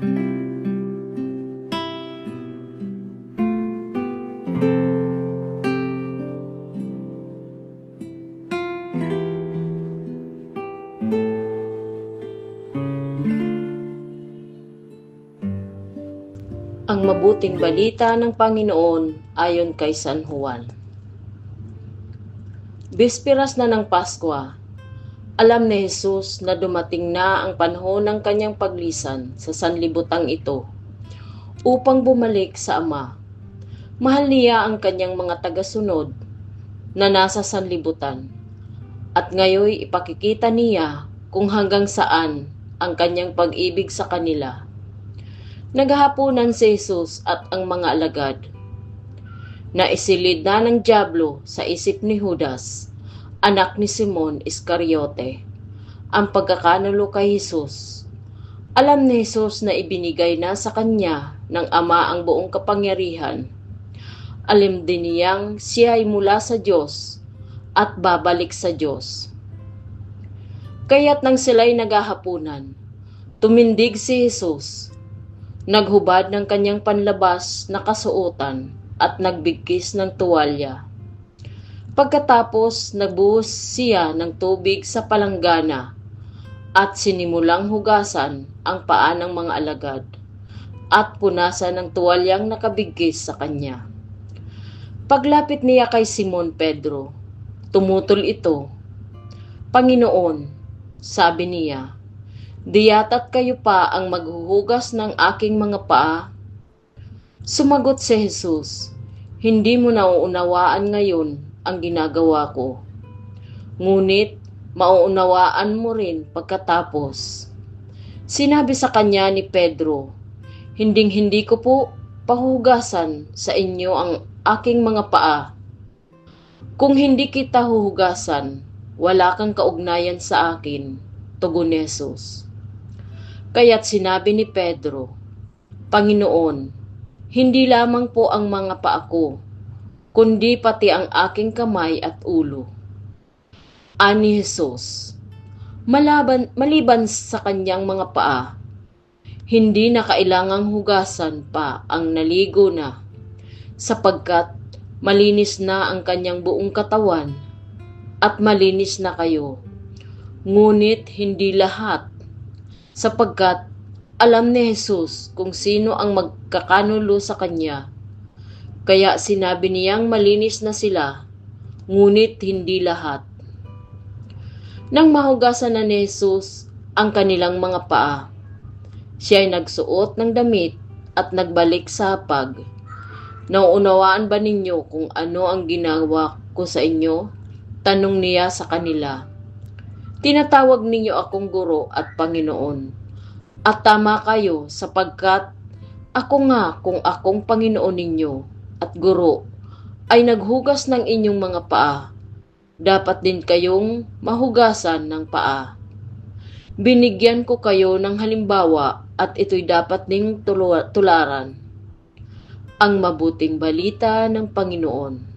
Ang mabuting balita ng Panginoon ayon kay San Juan. Bisperas na ng Pasko, alam ni Jesus na dumating na ang panahon ng kanyang paglisan sa sanlibutang ito upang bumalik sa Ama. Mahal niya ang kanyang mga tagasunod na nasa sanlibutan at ngayon ipakikita niya kung hanggang saan ang kanyang pag-ibig sa kanila. Naghahaponan si Jesus at ang mga alagad. Naisilid na ng dyablo sa isip ni Judas, anak ni Simon Iscariote, ang pagkakanulo kay Jesus. Alam ni Jesus na ibinigay na sa kanya ng Ama ang buong kapangyarihan. Alam din niyang siya ay mula sa Diyos at babalik sa Diyos. Kaya't nang sila'y naghahaponan, tumindig si Jesus. Naghubad ng kanyang panlabas na kasuotan at nagbigkis ng tuwalya. Pagkatapos, nagbuhos siya ng tubig sa palanggana at sinimulang hugasan ang paa ng mga alagad at punasan ng tuwalyang nakabigkis sa kanya. Paglapit niya kay Simon Pedro, tumutol ito. "Panginoon," sabi niya, "di yata't kayo pa ang maghuhugas ng aking mga paa?" Sumagot si Jesus, "Hindi mo nauunawaan ngayon ang ginagawa ko. Ngunit mauunawaan mo rin pagkatapos." Sinabi sa kanya ni Pedro, "Hinding-hindi ko po pahugasan sa inyo ang aking mga paa. Kung hindi kita huhugasan, wala kang kaugnayan sa akin," tugon ni Jesus. Kaya't sinabi ni Pedro, "Panginoon, hindi lamang po ang mga paa ko, kundi pati ang aking kamay at ulo." Ani Jesus, maliban sa kanyang mga paa, hindi na kailangang hugasan pa ang naligo na, sapagkat malinis na ang kanyang buong katawan at malinis na kayo. Ngunit hindi lahat, sapagkat alam ni Jesus kung sino ang magkakanulo sa kanya. Kaya sinabi niyang malinis na sila, ngunit hindi lahat. Nang mahugasan na ni Jesus ang kanilang mga paa, siya ay nagsuot ng damit at nagbalik sa hapag. "Nauunawaan ba ninyo kung ano ang ginawa ko sa inyo?" tanong niya sa kanila. "Tinatawag ninyo akong guro at Panginoon. At tama kayo sapagkat ako nga kung akong Panginoon ninyo at guro ay naghugas ng inyong mga paa. Dapat din kayong mahugasan ng paa. Binigyan ko kayo ng halimbawa at ito'y dapat ding tularan." Ang mabuting balita ng Panginoon.